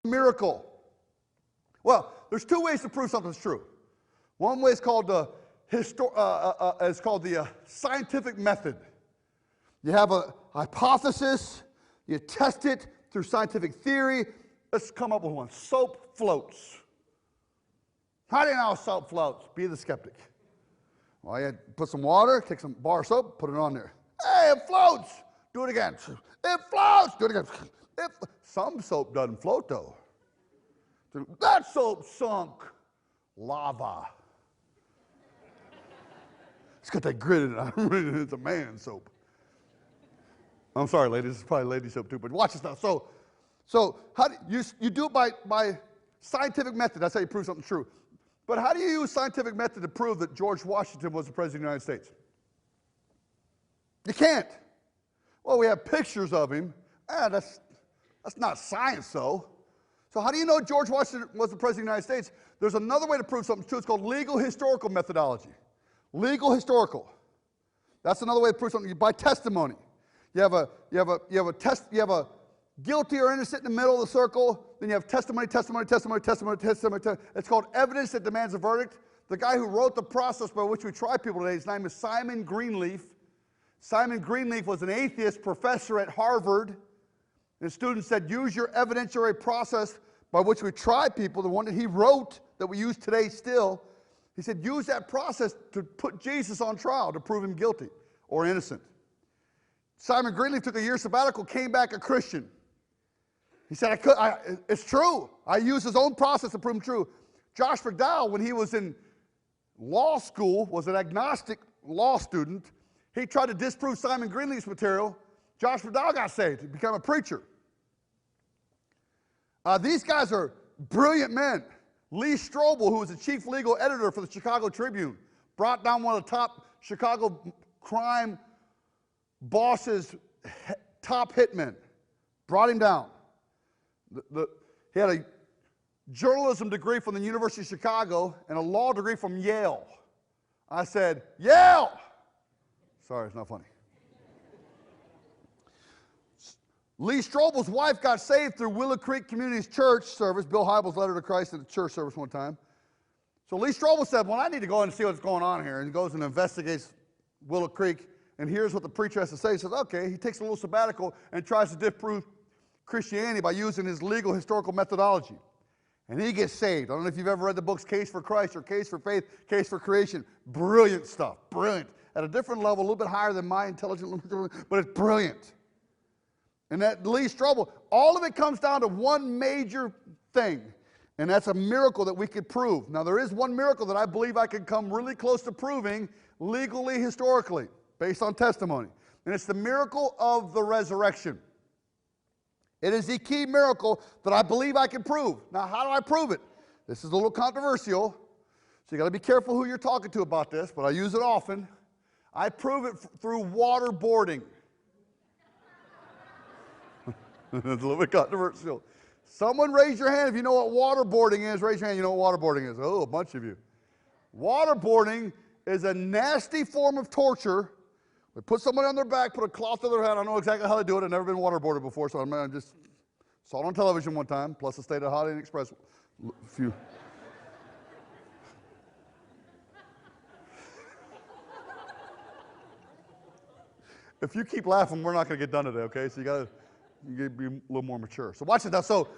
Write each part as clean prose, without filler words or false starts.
miracle? Well, there's two ways to prove something's true. One way is called the scientific method. You have a hypothesis, you test it through scientific theory. Let's come up with one. Soap floats. How do you know soap floats? Be the skeptic. Well, you put some water, take some bar of soap, put it on there. Hey, it floats. Do it again. It floats. Do it again. Some soap doesn't float, though. That soap sunk. Lava. It's got that grit in it. It's a man soap. I'm sorry, ladies. It's probably lady soap, too. But watch this now. So how do you do it by scientific method. That's how you prove something's true. But how do you use scientific method to prove that George Washington was the President of the United States? You can't. Well, we have pictures of him. That's not science, though. So how do you know George Washington was the President of the United States? There's another way to prove something's true. It's called legal historical methodology. Legal historical. That's another way to prove something by testimony. You have a guilty or innocent in the middle of the circle. Then you have testimony. It's called evidence that demands a verdict. The guy who wrote the process by which we try people today, his name is Simon Greenleaf. Simon Greenleaf was an atheist professor at Harvard. And students said, use your evidentiary process by which we try people, the one that he wrote that we use today still. He said, use that process to put Jesus on trial, to prove him guilty or innocent. Simon Greenleaf took a year sabbatical, came back a Christian. He said, it's true. I used his own process to prove him true. Josh McDowell, when he was in law school, was an agnostic law student. He tried to disprove Simon Greenleaf's material. Josh McDowell got saved. He became a preacher. These guys are brilliant men. Lee Strobel, who was the chief legal editor for the Chicago Tribune, brought down one of the top Chicago crime bosses, top hitmen. Brought him down. He had a journalism degree from the University of Chicago and a law degree from Yale. I said, Yale! Sorry, it's not funny. Lee Strobel's wife got saved through Willow Creek Community's church service. Bill Hybels led her to Christ at the church service one time. So Lee Strobel said, well, I need to go and see what's going on here. And he goes and investigates Willow Creek, and here's what the preacher has to say. He says, okay. He takes a little sabbatical and tries to disprove Christianity by using his legal historical methodology. And he gets saved. I don't know if you've ever read the books Case for Christ or Case for Faith, Case for Creation. Brilliant stuff. Brilliant. At a different level, a little bit higher than my intelligence, but it's brilliant. And that Lee Strobel, all of it comes down to one major thing, and that's a miracle that we could prove. Now, there is one miracle that I believe I could come really close to proving legally, historically, based on testimony. And it's the miracle of the resurrection. It is the key miracle that I believe I can prove. Now, how do I prove it? This is a little controversial, so you got to be careful who you're talking to about this, but I use it often. I prove it through waterboarding. It's a little bit controversial. Someone raise your hand if you know what waterboarding is. Raise your hand, you know what waterboarding is. Oh, a bunch of you. Waterboarding is a nasty form of torture. They put somebody on their back, put a cloth to their head. I know exactly how they do it. I've never been waterboarded before, so I just saw it on television one time, plus I stayed at Holiday Inn Express a few. If you keep laughing, we're not going to get done today, okay? So you got to be a little more mature. So watch it now. So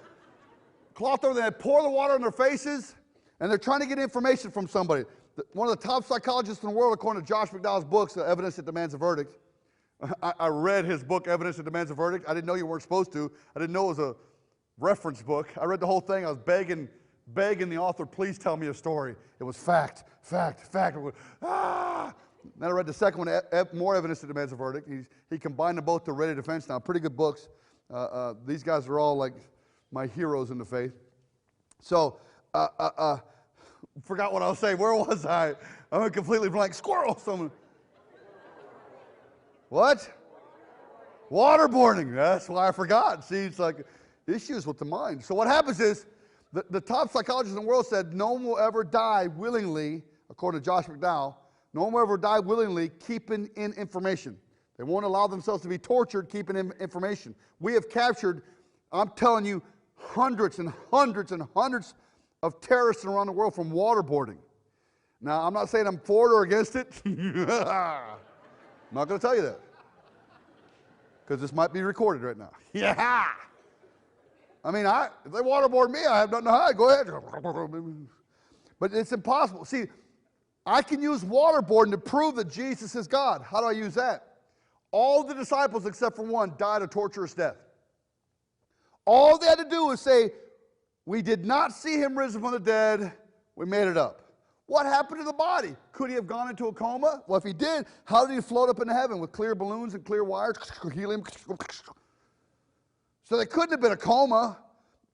cloth over their head, pour the water on their faces, and they're trying to get information from somebody. One of the top psychologists in the world, according to Josh McDowell's books, The Evidence That Demands a Verdict. I read his book, Evidence That Demands a Verdict. I didn't know you weren't supposed to. I didn't know it was a reference book. I read the whole thing. I was begging the author, please tell me a story. It was fact. Ah! Then I read the second one, More Evidence That Demands a Verdict. He combined them both to Ready Defense now. Pretty good books. These guys are all like my heroes in the faith. So, forgot what I was saying. Where was I? I went completely blank. Squirrel! Someone. What? Waterboarding. That's why I forgot. See, it's like issues with the mind. So what happens is, the top psychologists in the world said no one will ever die willingly, according to Josh McDowell, no one will ever die willingly keeping in information. They won't allow themselves to be tortured keeping in information. We have captured, I'm telling you, hundreds and hundreds and hundreds of terrorists around the world from waterboarding. Now, I'm not saying I'm for it or against it. I'm not going to tell you that, because this might be recorded right now. Yeah. I mean, if they waterboard me, I have nothing to hide. Go ahead. But it's impossible. See, I can use waterboarding to prove that Jesus is God. How do I use that? All the disciples, except for one, died a torturous death. All they had to do was say, we did not see him risen from the dead. We made it up. What happened to the body? Could he have gone into a coma? Well, if he did, how did he float up into heaven with clear balloons and clear wires? Helium. So they couldn't have been a coma.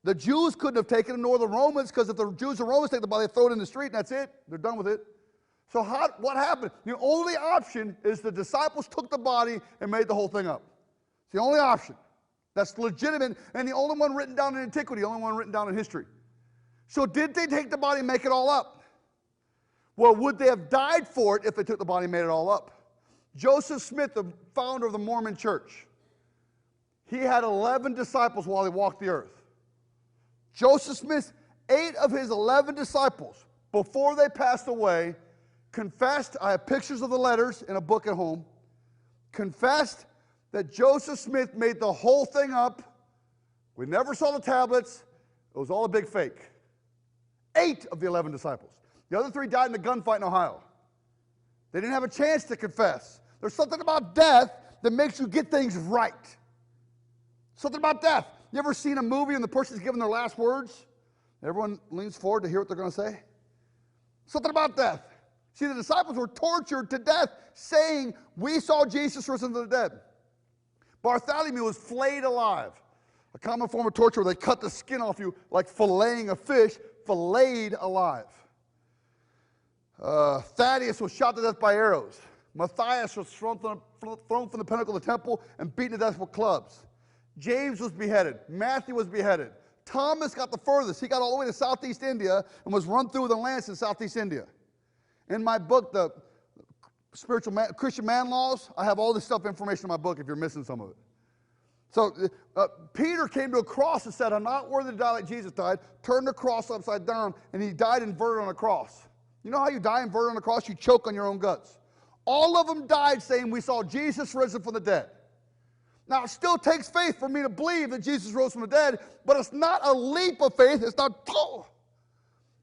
The Jews couldn't have taken him, nor the Romans, because if the Jews or Romans take the body, they throw it in the street, and that's it. They're done with it. So what happened? The only option is the disciples took the body and made the whole thing up. It's the only option. That's legitimate, and the only one written down in antiquity, the only one written down in history. So did they take the body and make it all up? Well, would they have died for it if they took the body and made it all up? Joseph Smith, the founder of the Mormon Church, he had 11 disciples while he walked the earth. Joseph Smith, 8 of his 11 disciples, before they passed away, confessed, I have pictures of the letters in a book at home, confessed that Joseph Smith made the whole thing up. We never saw the tablets. It was all a big fake. 8 of the 11 disciples. The other 3 died in a gunfight in Ohio. They didn't have a chance to confess. There's something about death that makes you get things right. Something about death. You ever seen a movie and the person's giving their last words? Everyone leans forward to hear what they're going to say. Something about death. See, the disciples were tortured to death saying, we saw Jesus risen from the dead. Bartholomew was flayed alive. A common form of torture where they cut the skin off you like filleting a fish, filleted alive. Thaddeus was shot to death by arrows. Matthias was thrown from the pinnacle of the temple and beaten to death with clubs. James was beheaded. Matthew was beheaded. Thomas got the furthest. He got all the way to Southeast India and was run through with a lance in Southeast India. In my book, The Christian Man Laws, I have all this stuff information in my book if you're missing some of it. So Peter came to a cross and said, I'm not worthy to die like Jesus died, turned the cross upside down, and he died inverted on a cross. You know how you die inverted on a cross? You choke on your own guts. All of them died saying, we saw Jesus risen from the dead. Now, it still takes faith for me to believe that Jesus rose from the dead, but it's not a leap of faith. It's not,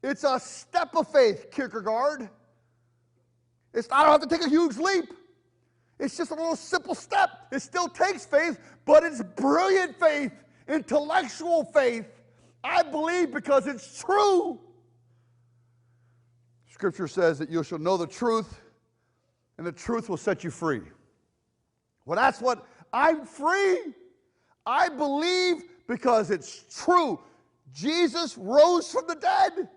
it's a step of faith, Kierkegaard. I don't have to take a huge leap. It's just a little simple step. It still takes faith, but it's brilliant faith, intellectual faith. I believe because it's true. Scripture says that you shall know the truth, and the truth will set you free. Well, that's what I'm free. I believe because it's true. Jesus rose from the dead.